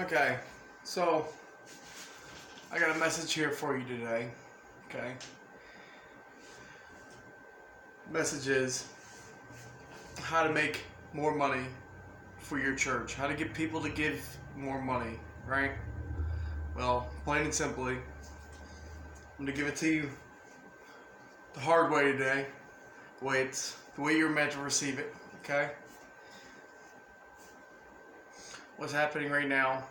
Okay, so I got a message here for you today. Okay, message is how to make more money for your church. How to get people to give more money, right? Well, plain and simply, I'm gonna give it to you the hard way today. The way you're meant to receive it. Okay. What's happening right now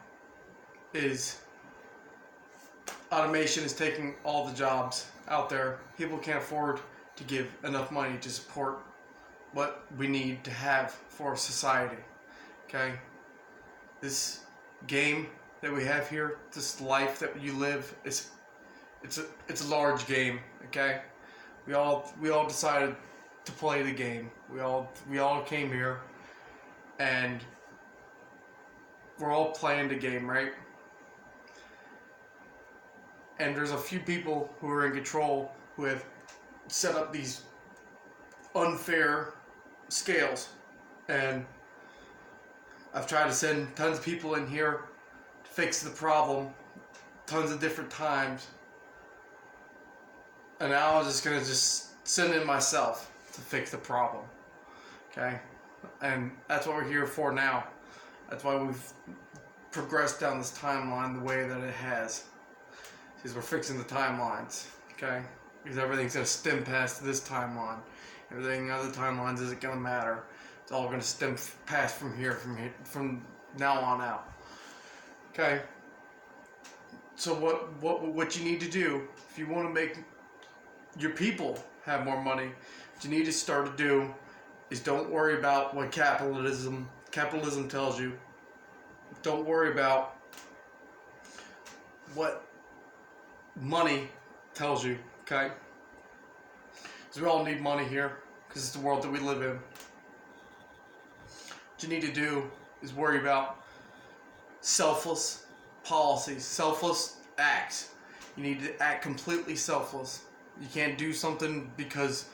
is automation is taking all the jobs out there. People can't afford to give enough money to support what we need to have for society. Okay? This game that we have here, this life that you live, it's a large game. Okay? We all decided to play the game. We all came here and we're all playing the game, right? And there's a few people who are in control who have set up these unfair scales. And I've tried to send tons of people in here to fix the problem tons of different times. And now I'm just going to send in myself to fix the problem. Okay? And that's what we're here for now. That's why we've progressed down this timeline the way that it has. Because we're fixing the timelines, okay? Because everything's going to stem past this timeline. Everything other timelines isn't going to matter. It's all going to stem past from from now on out. Okay? So what you need to do, if you want to make your people have more money, what you need to start to do is don't worry about what capitalism tells you. Don't worry about what money tells you, okay? Because we all need money here, because it's the world that we live in. What you need to do is worry about selfless policies, selfless acts. You need to act completely selfless. You can't do something because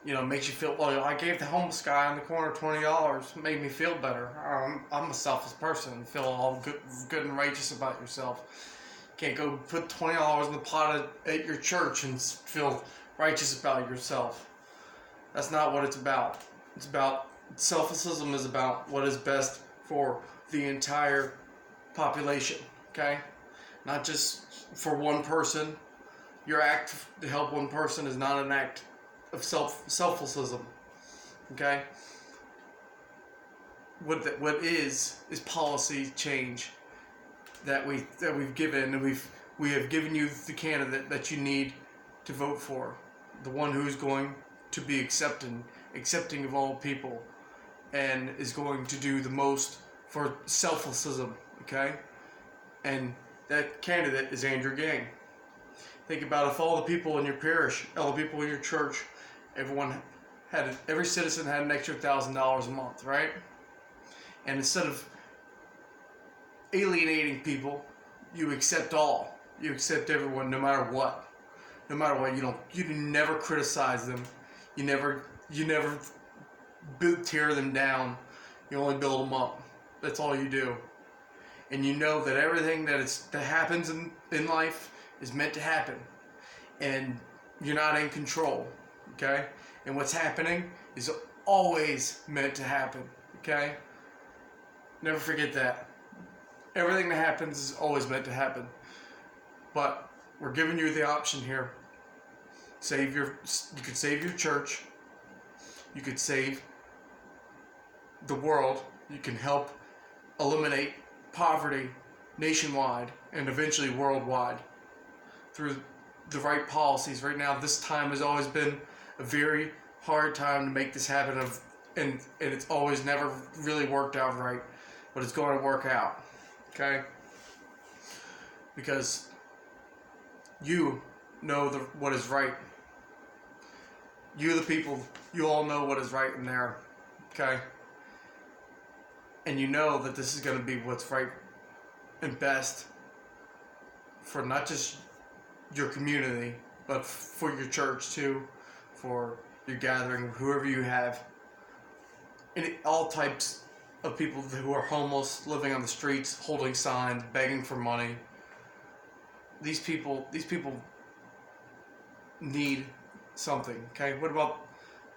it makes you feel, well, I gave the homeless guy on the corner $20. It made me feel better. I'm a selfless person. You feel all good and righteous about yourself. You can't go put $20 in the pot at your church and feel righteous about yourself. That's not what it's about. It's about, selflessism is about what is best for the entire population, okay? Not just for one person. Your act to help one person is not an act of selflessism, okay? What is policy change that we've given, and we have given you the candidate that you need to vote for, the one who's going to be accepting of all people, and is going to do the most for selflessism, okay? And that candidate is Andrew Gang. Think about if all the people in your parish, all the people in your church, every citizen had an extra $1,000 a month, right? And instead of alienating people, you accept all. You accept everyone, no matter what. No matter what, you never criticize them. You never tear them down. You only build them up. That's all you do. And you know that everything that happens in life is meant to happen. And you're not in control. Okay? And what's happening is always meant to happen. Okay? Never forget that. Everything that happens is always meant to happen. But we're giving you the option here. You could save your church. You could save the world. You can help eliminate poverty nationwide and eventually worldwide through the right policies. Right now, this time has always been a very hard time to make this happen, and it's always never really worked out right, but it's going to work out, okay? Because you know what is right. You, the people, you all know what is right in there, okay? And you know that this is going to be what's right and best for not just your community, but for your church too, for your gathering, whoever you have, and all types of people who are homeless, living on the streets, holding signs, begging for money. These people need something, okay? What about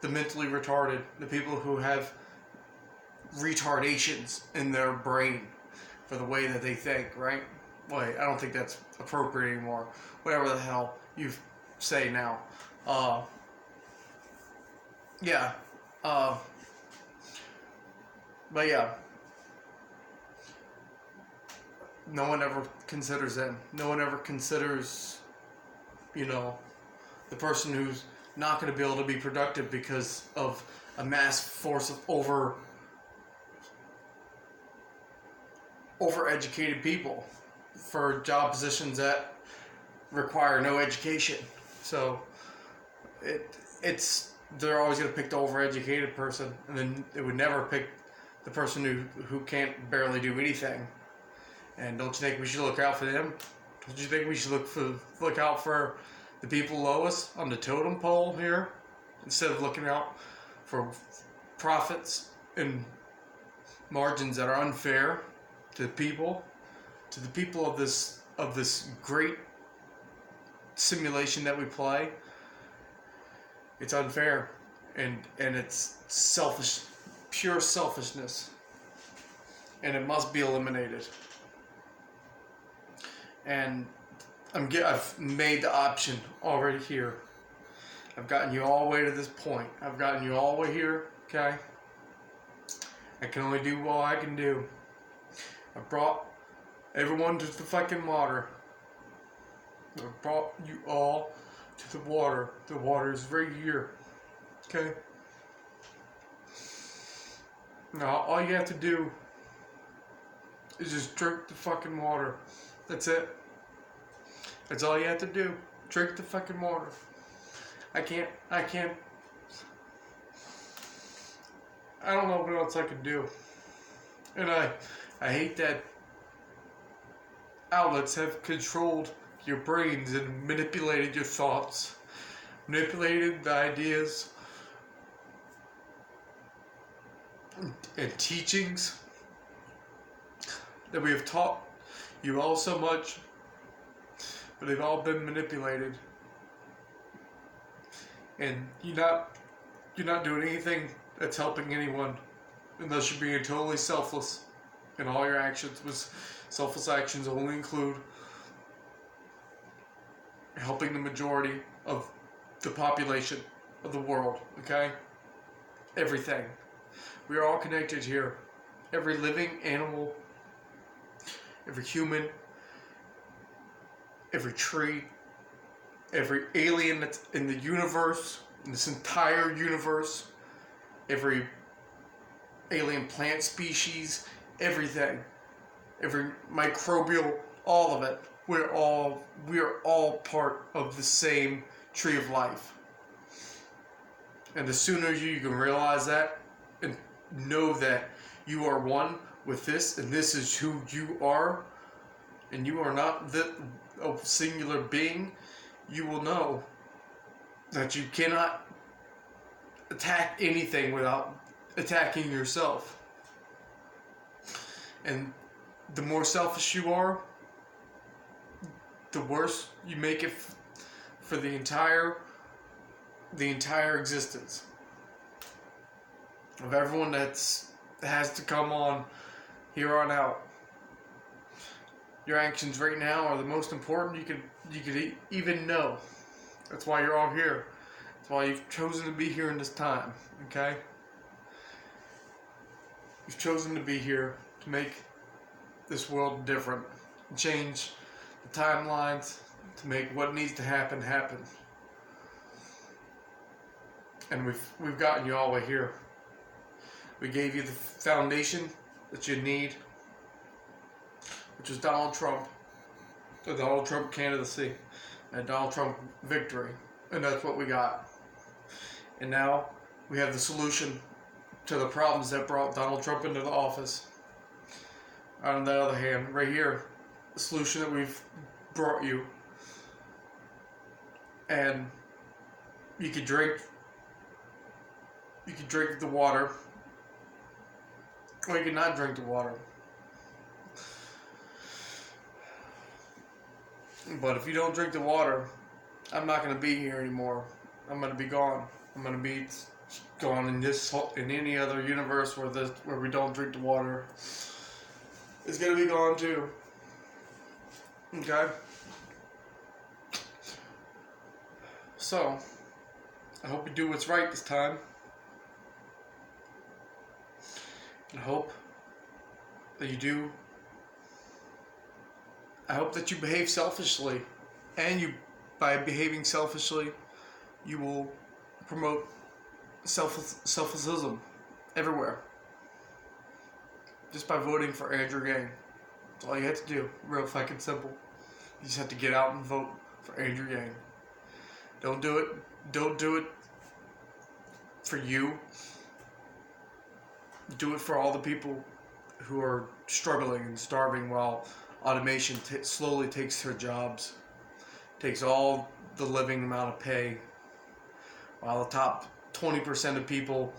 the mentally retarded, the people who have retardations in their brain for the way that they think, right? Wait, I don't think that's appropriate anymore. Whatever the hell you say now. Yeah. But yeah. No one ever considers them. No one ever considers, the person who's not going to be able to be productive because of a mass force of overeducated people for job positions that require no education. So they're always going to pick the overeducated person, and then it would never pick the person who can't barely do anything. And don't you think we should look out for them? Don't you think we should look out for the people lowest on the totem pole here, instead of looking out for profits and margins that are unfair to the people of this great simulation that we play? It's unfair, and it's selfish, pure selfishness, and it must be eliminated. And I've made the option already here. I've gotten you all the way to this point. I've gotten you all the way here, okay? I can only do what I can do. I brought everyone to the fucking water. I brought you all to the water. The water is right here, okay? Now, all you have to do is just drink the fucking water. That's it. That's all you have to do. Drink the fucking water. I don't know what else I can do. And I hate that outlets have controlled your brains and manipulated your thoughts. Manipulated the ideas and teachings that we have taught you all so much, but they've all been manipulated, and you're not doing anything that's helping anyone unless you're being totally selfless in all your actions. With selfless actions only include helping the majority of the population of the world, okay? Everything. We are all connected here. Every living animal, every human, every tree, every alien that's in the universe, in this entire universe, every alien plant species, everything, every microbial, all of it. We are all part of the same tree of life. And the sooner you can realize that and know that you are one with this, and this is who you are, and you are not a singular being, you will know that you cannot attack anything without attacking yourself. And the more selfish you are, the worse you make it for the entire existence of everyone that has to come on here on out. Your actions right now are the most important you could even know. That's why you're all here. That's why you've chosen to be here in this time, okay? You've chosen to be here to make this world different, change the timelines, to make what needs to happen. And we've gotten you all the way here. We gave you the foundation that you need, which is Donald Trump, the Donald Trump candidacy, and Donald Trump victory. And that's what we got. And now we have the solution to the problems that brought Donald Trump into the office. On the other hand, right here, the solution that we've brought you. And you could drink the water Or you can not drink the water. But if you don't drink the water, I'm not going to be here anymore. I'm going to be gone. I'm going to be gone in any other universe where we don't drink the water. It's going to be gone too. Okay? So, I hope you do what's right this time. I hope that you do. I hope that you behave selfishly. And by behaving selfishly, you will promote selflessism everywhere. Just by voting for Andrew Yang. That's all you have to do. Real fucking simple. You just have to get out and vote for Andrew Yang. Don't do it for you. Do it for all the people who are struggling and starving while automation slowly takes their jobs. Takes all the living amount of pay. While the top 20% of people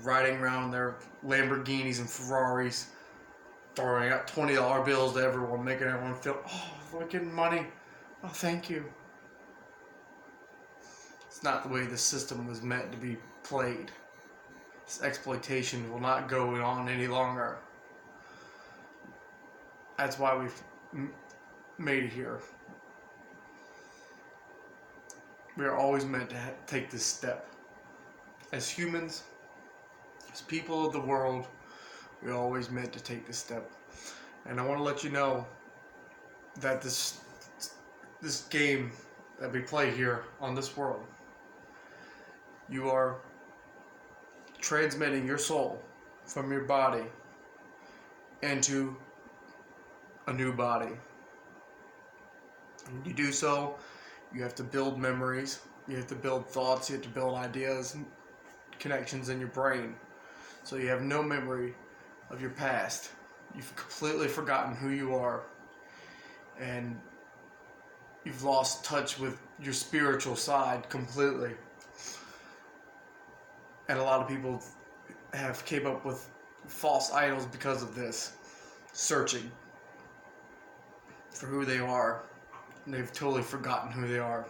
riding around their Lamborghinis and Ferraris, throwing out $20 bills to everyone, making everyone feel, oh, we're getting money. Oh, thank you. It's not the way the system was meant to be played. This exploitation will not go on any longer. That's why we've made it here. We are always meant to take this step. As humans, as people of the world, we're always meant to take this step. And I want to let you know that this game that we play here on this world, you are transmitting your soul from your body into a new body. When you do so, you have to build memories, you have to build thoughts, you have to build ideas and connections in your brain. So you have no memory of your past. You've completely forgotten who you are. And you've lost touch with your spiritual side completely. And a lot of people have came up with false idols because of this. Searching for who they are. And they've totally forgotten who they are.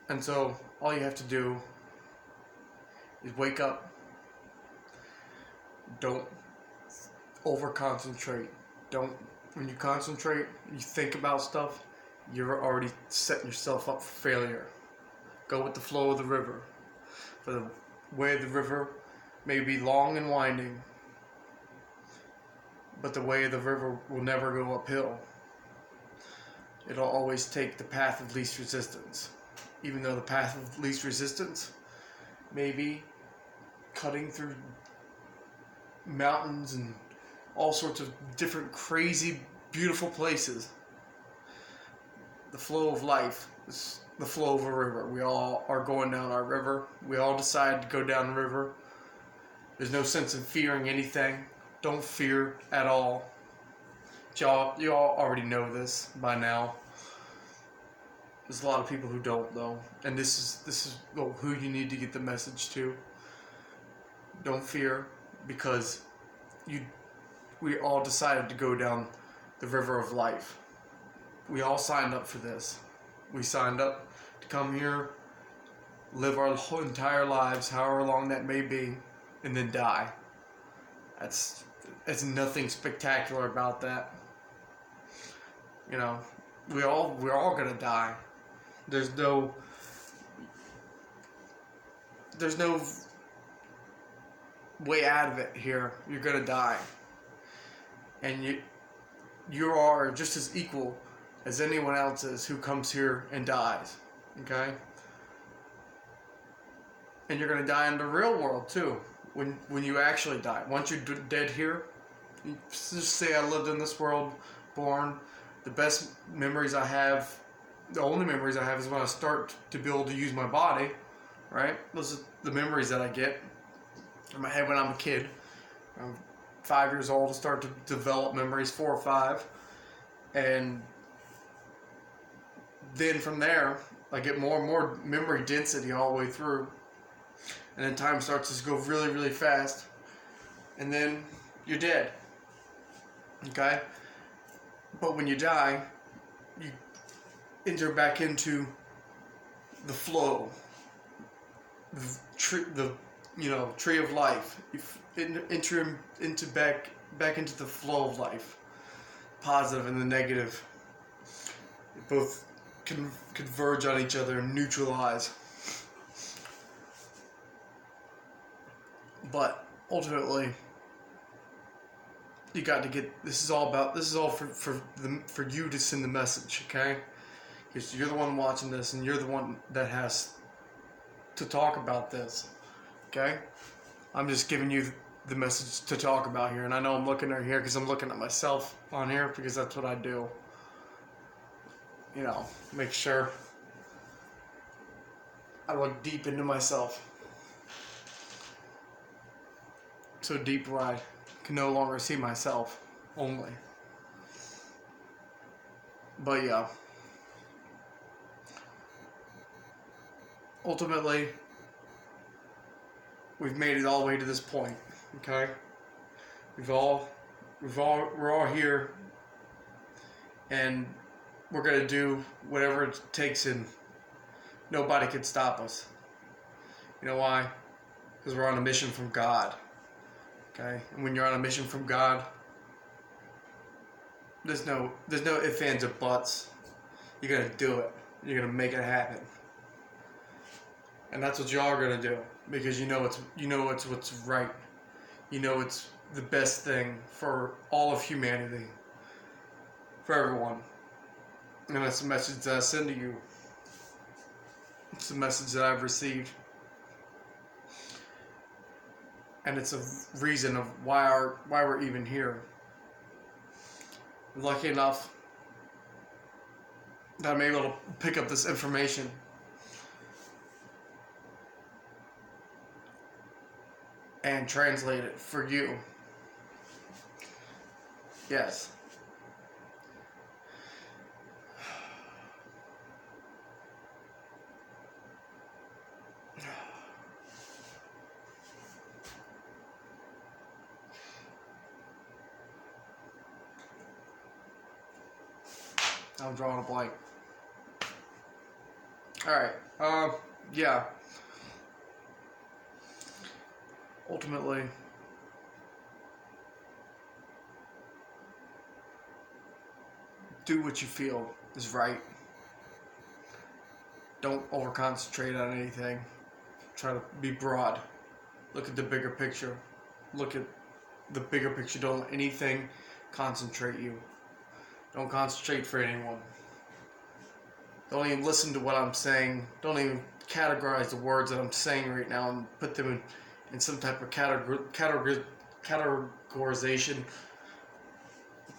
And so, all you have to do is wake up. Don't over-concentrate. When you concentrate, you think about stuff, you're already setting yourself up for failure. Go with the flow of the river. For the way of the river may be long and winding, but the way of the river will never go uphill. It'll always take the path of least resistance. Even though the path of least resistance may be cutting through mountains and all sorts of different crazy, beautiful places. The flow of life is the flow of a river. We all are going down our river. We all decide to go down the river. There's no sense in fearing anything. Don't fear at all. You all already know this by now. There's a lot of people who don't, though, and this is who you need to get the message to. Don't fear, because we all decided to go down the river of life. We all signed up for this. We signed up to come here, live our whole entire lives, however long that may be, and then die. That's nothing spectacular about that. You know, we're all gonna die. There's no way out of it here. You're gonna die, and you are just as equal as anyone else is who comes here and dies. Okay, and you're gonna die in the real world too. When you actually die, once you're dead here, just say I lived in this world, born. The best memories I have, the only memories I have, is when I start to be able to use my body, right? Those are the memories that I get in my head when I'm a kid. I'm 5 years old to start to develop memories, 4 or 5. And then from there, I get more and more memory density all the way through. and then time starts to go really, really fast, and then you're dead. Okay? But when you die, you enter back into the flow, the tree of life. You enter into back into the flow of life, positive and the negative. They both converge on each other and neutralize. But ultimately, you got to get. This is all for you to send the message, okay? Because you're the one watching this, and you're the one that has to talk about this, okay? I'm just giving you the message to talk about here, and I know I'm looking at here because I'm looking at myself on here because that's what I do. Make sure I look deep into myself. So deep where I can no longer see myself only. But yeah. Ultimately, we've made it all the way to this point, okay? We're all here, and we're gonna do whatever it takes, and nobody can stop us. You know why? Because we're on a mission from God. Okay, and when you're on a mission from God, there's no ifs, ands, or buts. You're gonna do it. You're gonna make it happen, and that's what y'all are gonna do because you know it's what's right. You know it's the best thing for all of humanity, for everyone, and that's the message that I send to you. It's the message that I've received. And it's a reason of why we're even here. I'm lucky enough that I'm able to pick up this information and translate it for you. Yes. I'm drawing a blank. Alright, yeah. Ultimately, do what you feel is right. Don't over-concentrate on anything. Try to be broad. Look at the bigger picture. Look at the bigger picture. Don't let anything concentrate you. Don't concentrate for anyone. Don't even listen to what I'm saying. Don't even categorize the words that I'm saying right now and put them in some type of categorization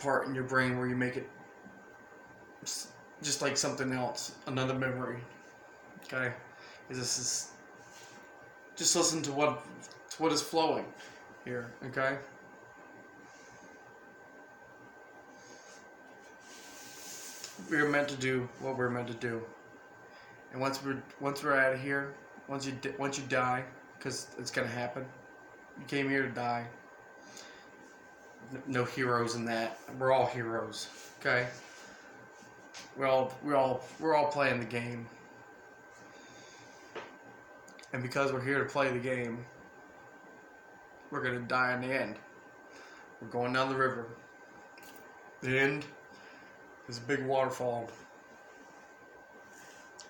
part in your brain where you make it just like something else, another memory. Okay? Because this is just listen to what is flowing here. Okay? We're meant to do what we're meant to do, and once we're out of here, once you die, because it's gonna happen. You came here to die. No heroes in that. We're all heroes. Okay. We're all playing the game, and because we're here to play the game, we're gonna die in the end. We're going down the river. The end. There's a big waterfall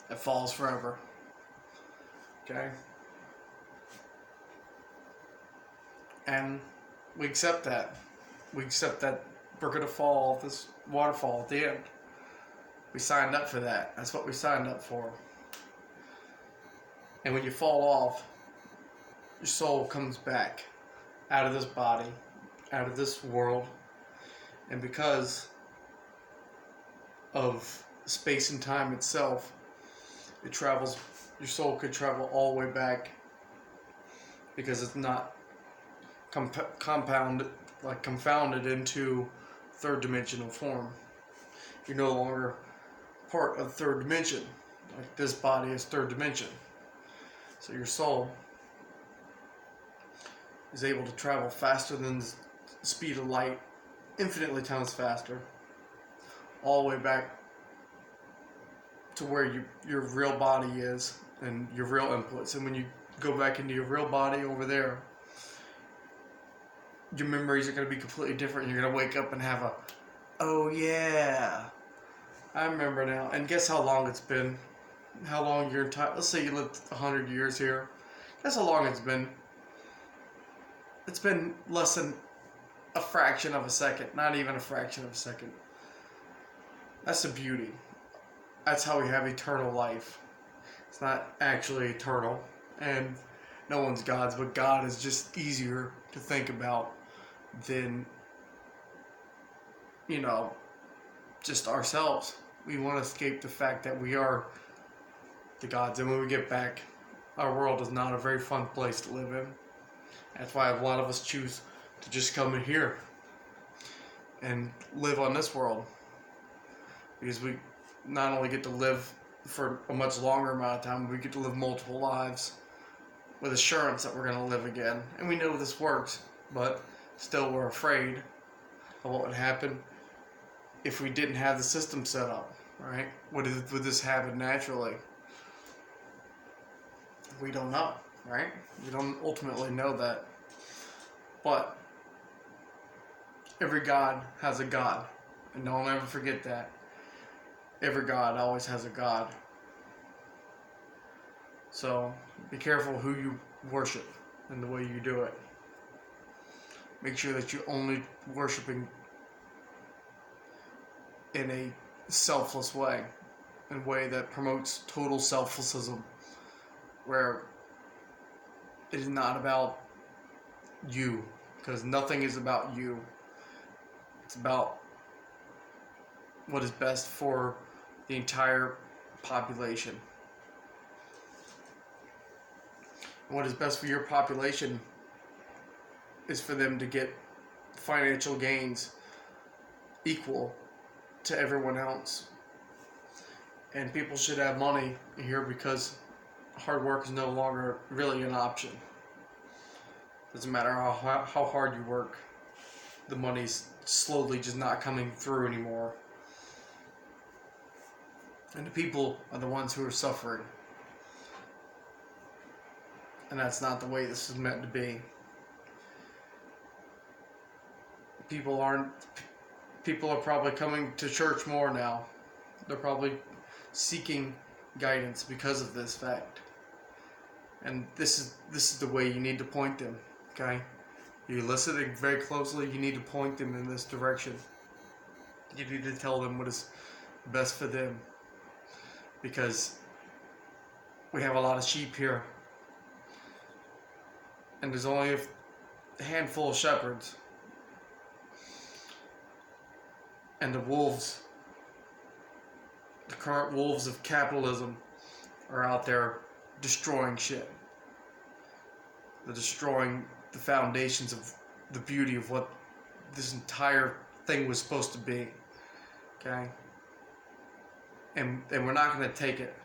that falls forever. Okay? And we accept that. We accept that we're going to fall off this waterfall at the end. We signed up for that. That's what we signed up for. And when you fall off, your soul comes back out of this body, out of this world. And because of space and time itself, it travels. Your soul could travel all the way back because it's not confounded into third dimensional form. You're no longer part of third dimension. Like this body is third dimension. So your soul is able to travel faster than the speed of light, infinitely times faster, all the way back to where your real body is and your real inputs. And when you go back into your real body over there, your memories are going to be completely different. You're going to wake up and have a, oh yeah, I remember now. And guess how long it's been? How long your entire, let's say you lived 100 years here. Guess how long it's been? It's been less than a fraction of a second. Not even a fraction of a second. That's the beauty. That's how we have eternal life. It's not actually eternal. And no one's God's, but God is just easier to think about than, you know, just ourselves. We want to escape the fact that we are the gods, and when we get back, our world is not a very fun place to live in. That's why a lot of us choose to just come in here and live on this world, because we not only get to live for a much longer amount of time, we get to live multiple lives with assurance that we're going to live again. And we know this works, but still we're afraid of what would happen if we didn't have the system set up, right? Would this happen naturally? We don't know, right? We don't ultimately know that. But every God has a God, and don't ever forget that. Every God always has a God. So be careful who you worship and the way you do it. Make sure that you're only worshiping in a selfless way, in a way that promotes total selflessism, where it is not about you, because nothing is about you. It's about what is best for the entire population. And what is best for your population is for them to get financial gains equal to everyone else. And people should have money here because hard work is no longer really an option. Doesn't matter how hard you work, the money's slowly just not coming through anymore. And the people are the ones who are suffering. And that's not the way this is meant to be. People are probably coming to church more now. They're probably seeking guidance because of this fact. And this is the way you need to point them, okay? You're listening very closely, you need to point them in this direction. You need to tell them what is best for them. Because we have a lot of sheep here. And there's only a handful of shepherds. And the wolves, the current wolves of capitalism, are out there destroying shit. They're destroying the foundations of the beauty of what this entire thing was supposed to be. Okay? And we're not going to take it.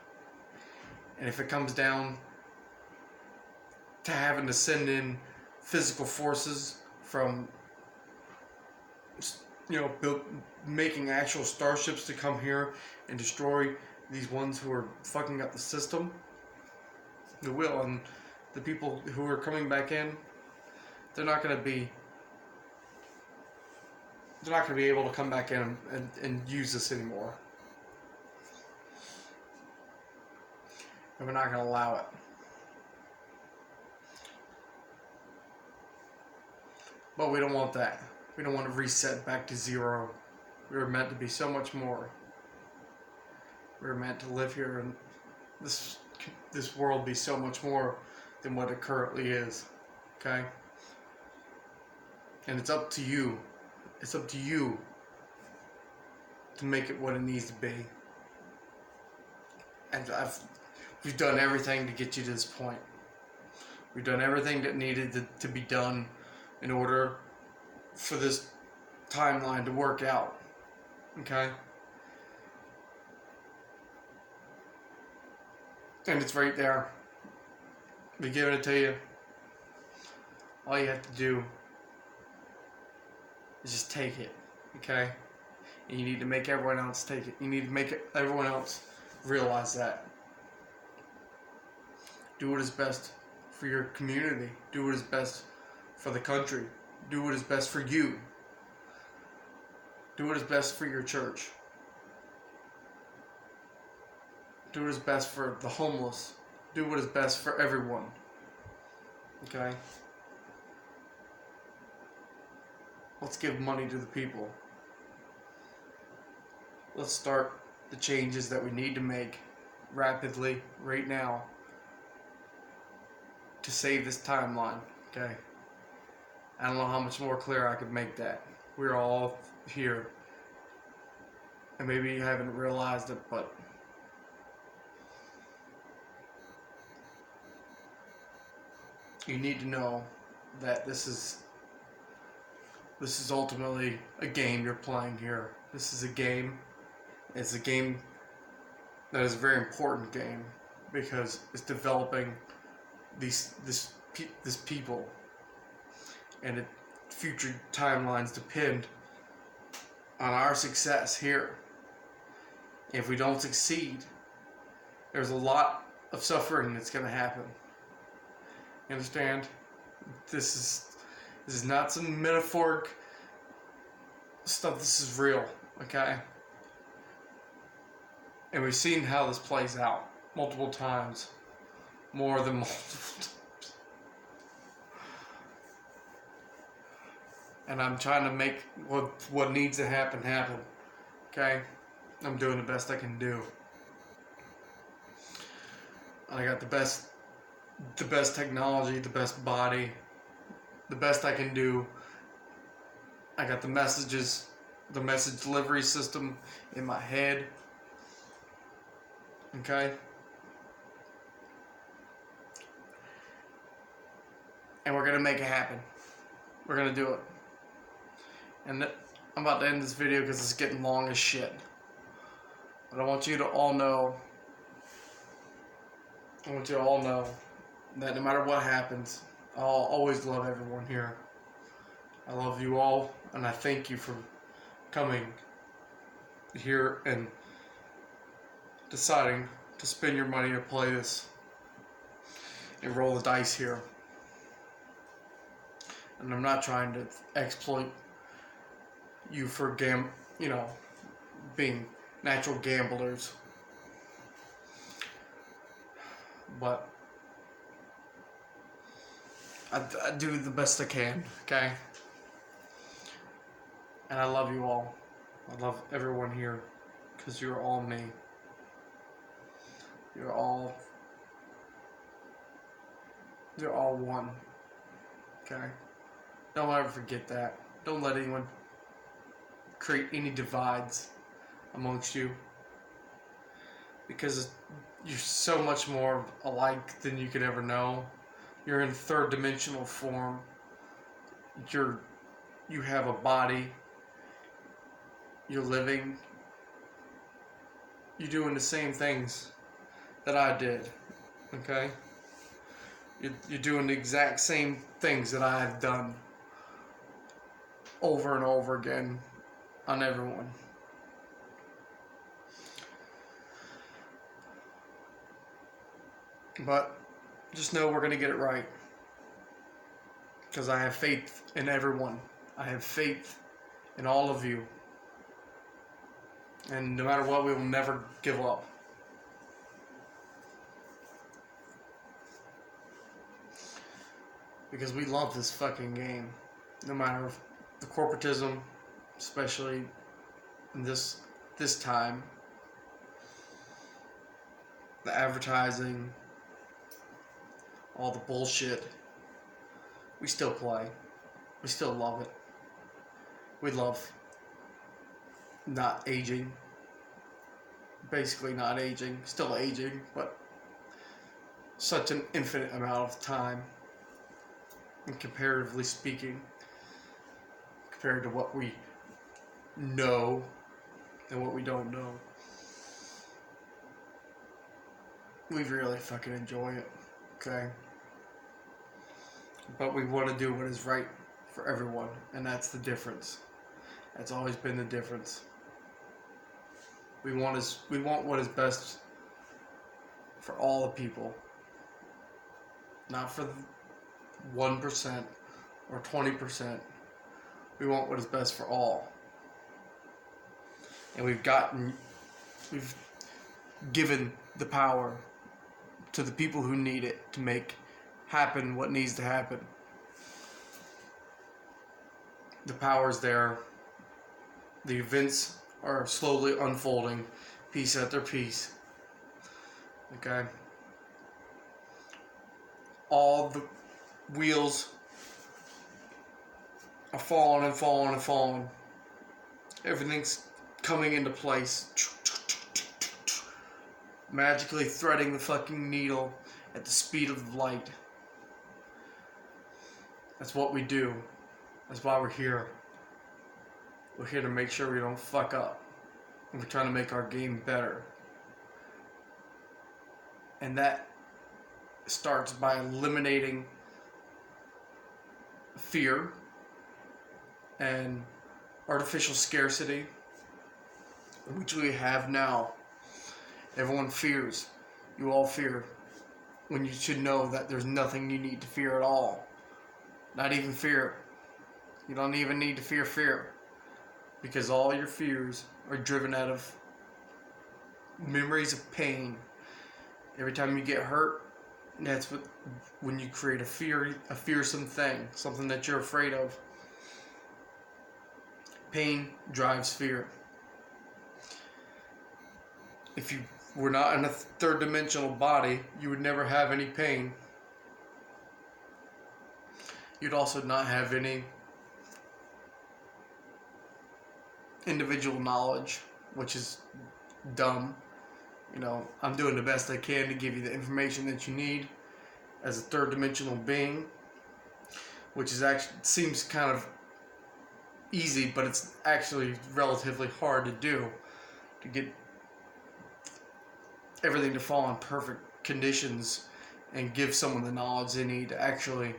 And if it comes down to having to send in physical forces from, making actual starships to come here and destroy these ones who are fucking up the system, they will. And the people who are coming back in, they're not going to be able to come back in and use this anymore. And we're not going to allow it. But we don't want that. We don't want to reset back to zero. We were meant to be so much more. We were meant to live here and this world be so much more than what it currently is. Okay? And it's up to you. It's up to you to make it what it needs to be. And we've done everything to get you to this point. We've done everything that needed to be done in order for this timeline to work out. Okay? And it's right there. We're giving it to you. All you have to do is just take it, okay? And you need to make everyone else take it. You need to make everyone else realize that. Do what is best for your community. Do what is best for the country. Do what is best for you. Do what is best for your church. Do what is best for the homeless. Do what is best for everyone. Okay? Let's give money to the people. Let's start the changes that we need to make rapidly right now to save this timeline. Okay? I don't know how much more clear I could make that. We're all here. And maybe you haven't realized it, but you need to know that this is ultimately a game you're playing here. This is a game. It's a game that is a very important game because it's developing this people, and future timelines depend on our success here. If we don't succeed, there's a lot of suffering that's going to happen. You understand? This is not some metaphoric stuff. This is real, okay? And we've seen how this plays out multiple times, more than multiple times. And I'm trying to make what needs to happen, okay? I'm doing the best I can do. I got the best technology, the best body, the best I can do. I got the message delivery system in my head. Okay? And we're gonna make it happen. We're gonna do it. And I'm about to end this video because it's getting long as shit. But I want you to all know that no matter what happens, I'll always love everyone here. I love you all, and I thank you for coming here and deciding to spend your money to play this and roll the dice here. And I'm not trying to exploit you for being natural gamblers. But I do the best I can, okay? And I love you all. I love everyone here, because you're all me. You're all one, okay? Don't ever forget that. Don't let anyone create any divides amongst you, because you're so much more alike than you could ever know. You're in third dimensional form. You have a body. You're living. You're doing the same things that I did. Okay? You're doing the exact same things that I have done over and over again on everyone. But just know we're going to get it right. Because I have faith in everyone. I have faith in all of you. And no matter what, we will never give up. Because we love this fucking game. No matter the corporatism, especially in this time. The advertising, all the bullshit, we still play. We still love it. We love not aging. Basically not aging. Still aging, but such an infinite amount of time. And comparatively speaking, compared to what we know and what we don't know. We really fucking enjoy it. Okay? but we want to do what is right for everyone, and that's the difference. That's always been the difference. We want what is best for all the people, not for 1% or 20%. We want what is best for all. And we've given the power to the people who need it to make happen what needs to happen. The power's there. The events are slowly unfolding, piece after piece. Okay? All the wheels are falling and falling and falling. Everything's coming into place. Magically threading the fucking needle at the speed of light. That's what we do. That's why we're here. We're here to make sure we don't fuck up. And we're trying to make our game better. And that starts by eliminating fear and artificial scarcity, which we have now. Everyone fears. You all fear. When you should know that there's nothing you need to fear at all. Not even fear. You don't even need to fear fear. Because all your fears are driven out of memories of pain. Every time you get hurt, that's when you create a fearsome thing, something that you're afraid of. Pain drives fear. If you were not in a third dimensional body, you would never have any pain. You'd also not have any individual knowledge, which is dumb. You know, I'm doing the best I can to give you the information that you need as a third dimensional being, which is actually seems kind of easy, but it's actually relatively hard to do, to get everything to fall in perfect conditions and give someone the knowledge they need to actually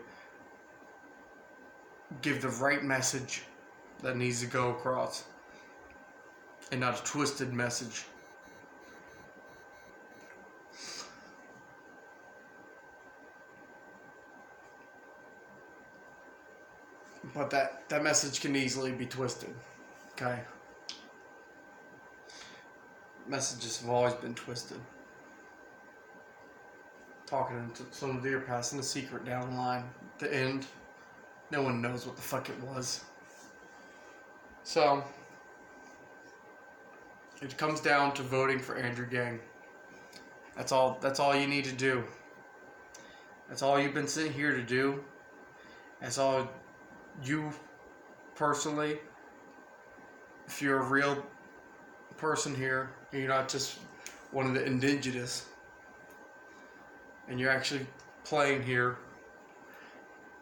give the right message that needs to go across, and not a twisted message. But that message can easily be twisted. Okay? Messages have always been twisted. Talking into somebody or passing a secret down the line. At the end, no one knows what the fuck it was. So, it comes down to voting for Andrew Yang. That's all you need to do. That's all you've been sitting here to do. That's all you personally, if you're a real person here, and you're not just one of the indigenous, and you're actually playing here,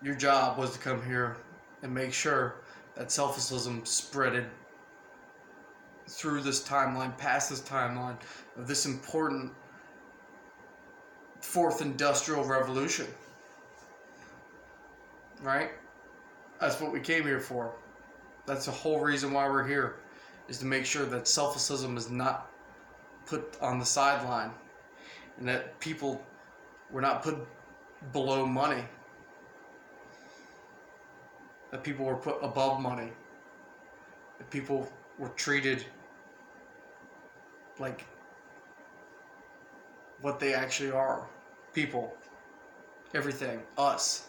your job was to come here and make sure that selflessism spreaded through this timeline, past this timeline of this important fourth industrial revolution. Right? That's what we came here for. That's the whole reason why we're here, is to make sure that selflessism is not put on the sideline, and that people were not put below money, that people were put above money, that people were treated like what they actually are. People. Everything. Us.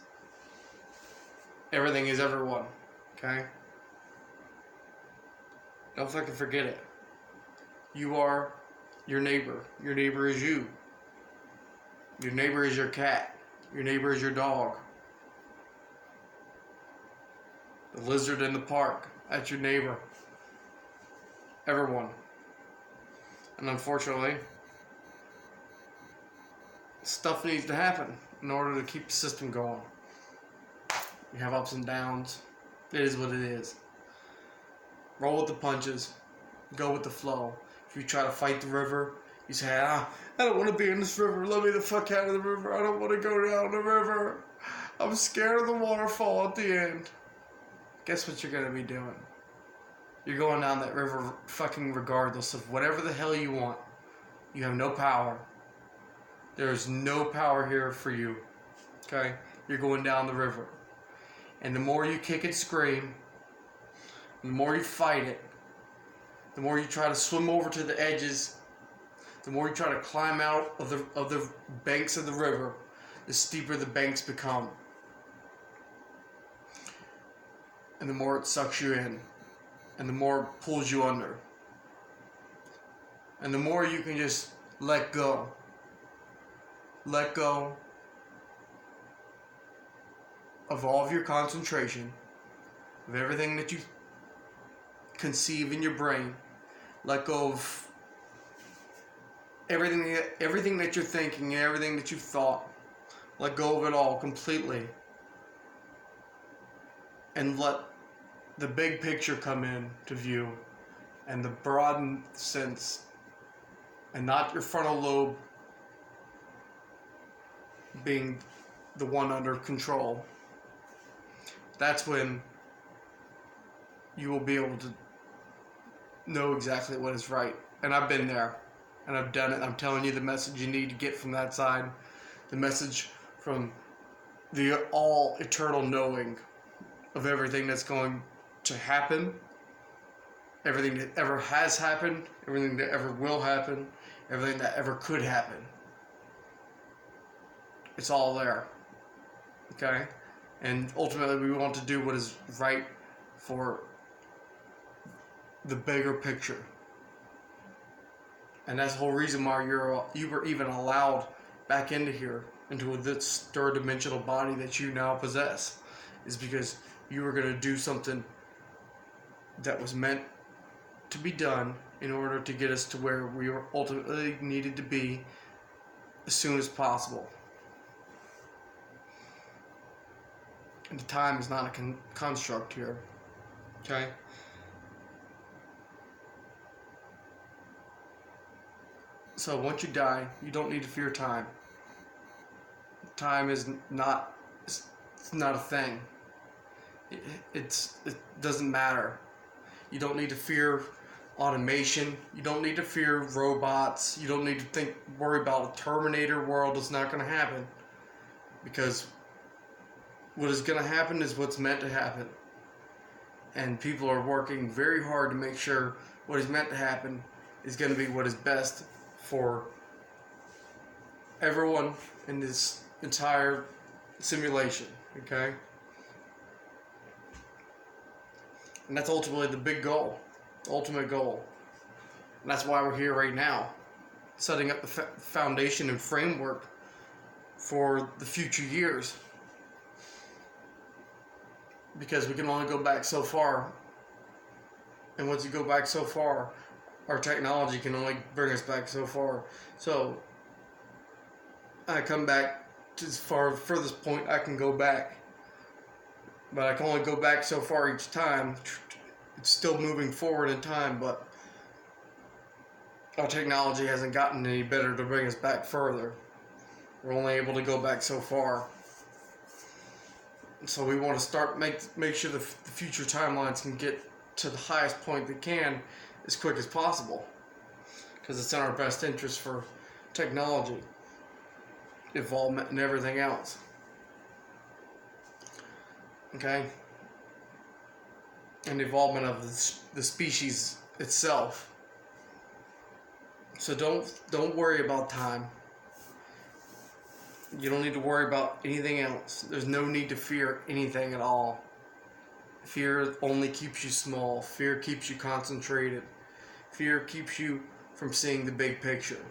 Everything is everyone. Okay? Don't fucking forget it. You are your neighbor. Your neighbor is you. Your neighbor is your cat. Your neighbor is your dog. The lizard in the park. That's your neighbor. Everyone. And unfortunately, stuff needs to happen in order to keep the system going. You have ups and downs. It is what it is. Roll with the punches. Go with the flow. If you try to fight the river, you say, I don't want to be in this river. Let me the fuck out of the river. I don't want to go down the river. I'm scared of the waterfall at the end. Guess what you're gonna be doing? You're going down that river fucking regardless of whatever the hell you want. You have no power. There's no power here for you. Okay? You're going down the river. And the more you kick and scream, the more you fight it, the more you try to swim over to the edges, the more you try to climb out of the banks of the river, the steeper the banks become. And the more it sucks you in. And the more it pulls you under. And the more you can just let go. Let go of all of your concentration, of everything that you conceive in your brain. Let go of everything that you're thinking, everything that you've thought. Let go of it all completely. And let the big picture come in to view, and the broadened sense, and not your frontal lobe being the one under control. That's when you will be able to know exactly what is right. And I've been there, and I've done it. I'm telling you the message you need to get from that side, the message from the all eternal knowing of everything that's going to happen, everything that ever has happened, everything that ever will happen, everything that ever could happen. It's all there. Okay? And ultimately we want to do what is right for the bigger picture. And that's the whole reason why you were even allowed back into here, into this third dimensional body that you now possess, is because you were going to do something that was meant to be done in order to get us to where we were ultimately needed to be as soon as possible. And the time is not a construct here. Okay? So once you die, you don't need to fear time. Time is not, it's not a thing. It doesn't matter. You don't need to fear automation. You don't need to fear robots. You don't need to worry about a Terminator world. It's not going to happen. Because what is going to happen is what's meant to happen. And people are working very hard to make sure what is meant to happen is going to be what is best for everyone in this entire simulation. Okay? And that's ultimately the big goal, the ultimate goal. And that's why we're here right now, setting up the foundation and framework for the future years. Because we can only go back so far. And once you go back so far, our technology can only bring us back so far. So I come back to as furthest point I can go back. But I can only go back so far each time. It's still moving forward in time, but our technology hasn't gotten any better to bring us back further. We're only able to go back so far. So we want to start make sure the future timelines can get to the highest point they can as quick as possible. Because it's in our best interest for technology, involvement, and everything else. Okay? And the involvement of the species itself. So don't worry about time. You don't need to worry about anything else. There's no need to fear anything at all. Fear only keeps you small. Fear keeps you concentrated. Fear keeps you from seeing the big picture.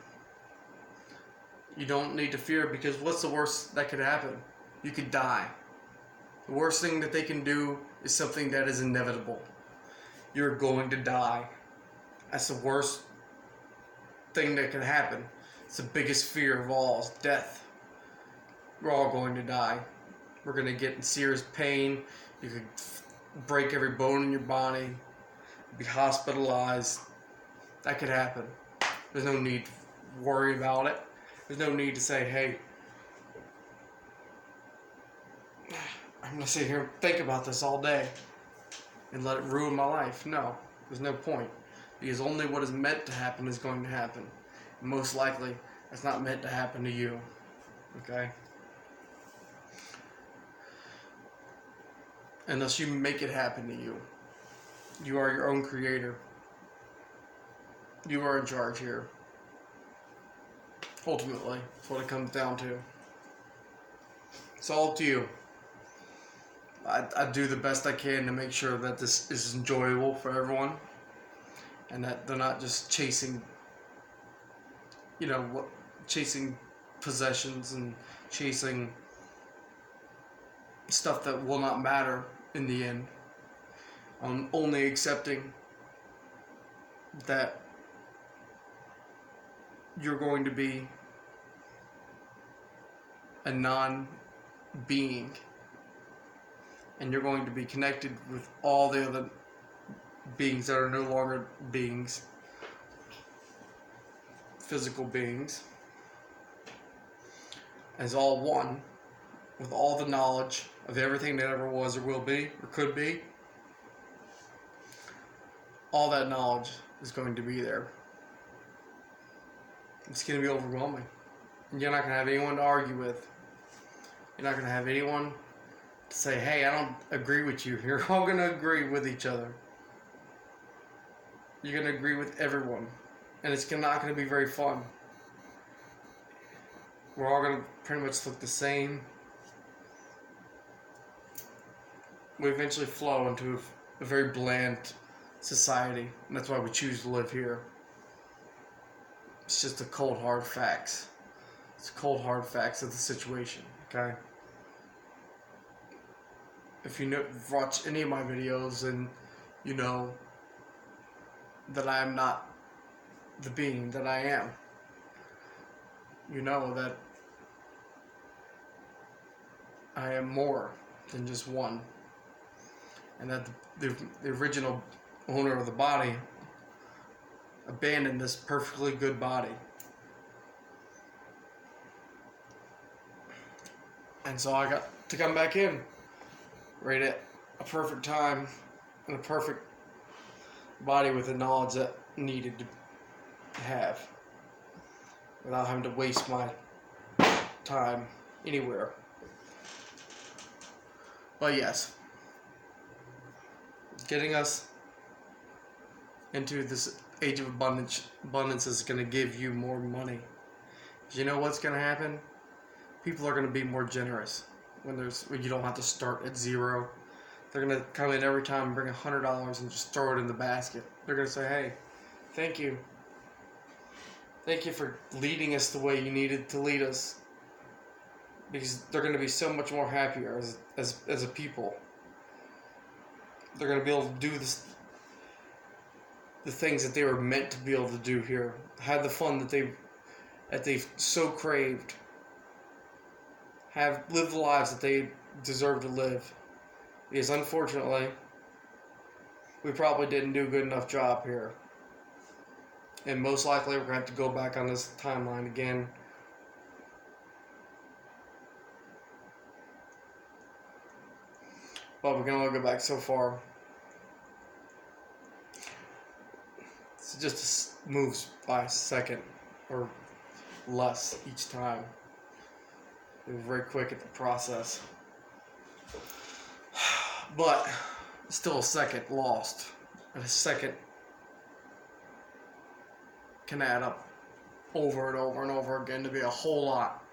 You don't need to fear, because what's the worst that could happen? You could die. The worst thing that they can do is something that is inevitable. You're going to die. That's the worst thing that can happen. It's the biggest fear of all, is death. We're all going to die. We're going to get in serious pain. You could break every bone in your body. Be hospitalized. That could happen. There's no need to worry about it. There's no need to say, hey, I'm going to sit here and think about this all day and let it ruin my life. No, there's no point. Because only what is meant to happen is going to happen. And most likely, it's not meant to happen to you. Okay? Unless you make it happen to you. You are your own creator. You are in charge here. Ultimately, that's what it comes down to. It's all up to you. I do the best I can to make sure that this is enjoyable for everyone. And that they're not just chasing, chasing possessions and chasing stuff that will not matter in the end. I'm only accepting that you're going to be a non-being, and you're going to be connected with all the other beings that are no longer beings, physical beings, as all one, with all the knowledge of everything that ever was or will be or could be. All that knowledge is going to be there. It's going to be overwhelming. You're not going to have anyone to argue with. You're not going to have anyone to say, hey, I don't agree with you. You're all going to agree with each other. You're going to agree with everyone. And it's not going to be very fun. We're all going to pretty much look the same. We eventually flow into a very bland society. And that's why we choose to live here. It's just the cold, hard facts. It's the cold, hard facts of the situation. Okay? If you watch any of my videos, and you know that I am not the being that I am. You know that I am more than just one. And that the original owner of the body abandoned this perfectly good body. And so I got to come back in right at a perfect time and a perfect body with the knowledge that needed to have without having to waste my time anywhere. But yes, getting us into this age of abundance is going to give you more money. You know what's going to happen? People are going to be more generous when you don't have to start at zero. They're going to come in every time and bring $100 and just throw it in the basket. They're going to say, hey, thank you. Thank you for leading us the way you needed to lead us. Because they're going to be so much more happier as a people. They're going to be able to do the things that they were meant to be able to do here. Have the fun that they've so craved. Live the lives that they deserve to live. Because unfortunately, we probably didn't do a good enough job here. And most likely we're going to have to go back on this timeline again. But we can only go back so far. It just moves by a second or less each time. We're very quick at the process. But still a second lost. And a second can add up over and over and over again to be a whole lot.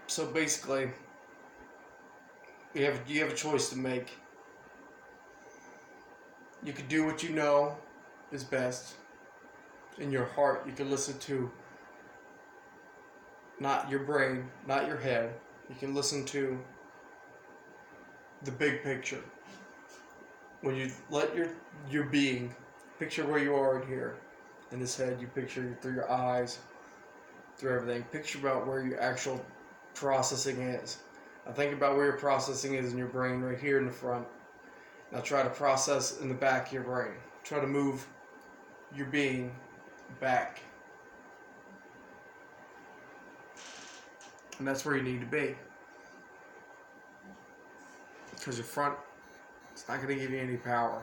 So basically, you have a choice to make. You could do what you know is best. In your heart, you can listen to not your brain, not your head. You can listen to the big picture. When you let your being picture where you are in here. In this head, you picture through your eyes, through everything. Picture about where your actual processing is. Now think about where your processing is in your brain, right here in the front. Now try to process in the back of your brain. Try to move your being back. And that's where you need to be. Because your front, it's not going to give you any power.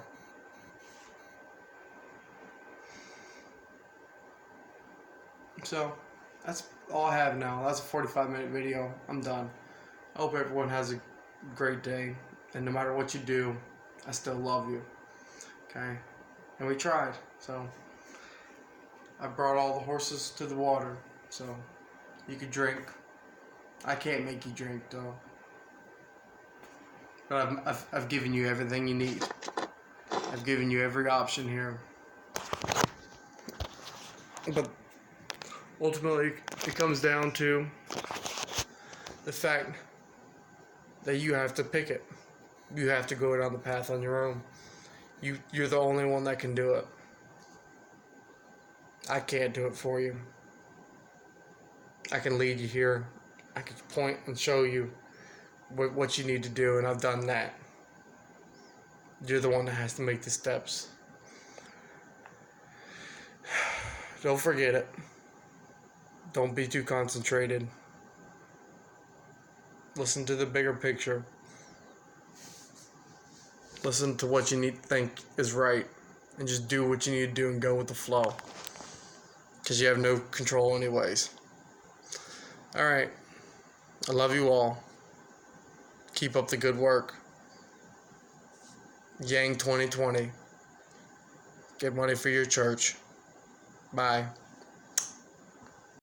So, that's all I have now. That's a 45-minute video. I'm done. I hope everyone has a great day. And no matter what you do, I still love you. Okay? And we tried. So, I brought all the horses to the water. So, you could drink. I can't make you drink, though. But I've given you everything you need. I've given you every option here. But ultimately, it comes down to the fact that you have to pick it. You have to go down the path on your own. You're the only one that can do it. I can't do it for you. I can lead you here. I can point and show you what you need to do, and I've done that. You're the one that has to make the steps. Don't forget it. Don't be too concentrated. Listen to the bigger picture. Listen to what you think is right, and just do what you need to do and go with the flow. Because you have no control anyways. Alright. I love you all. Keep up the good work. Yang 2020. Get money for your church. Bye.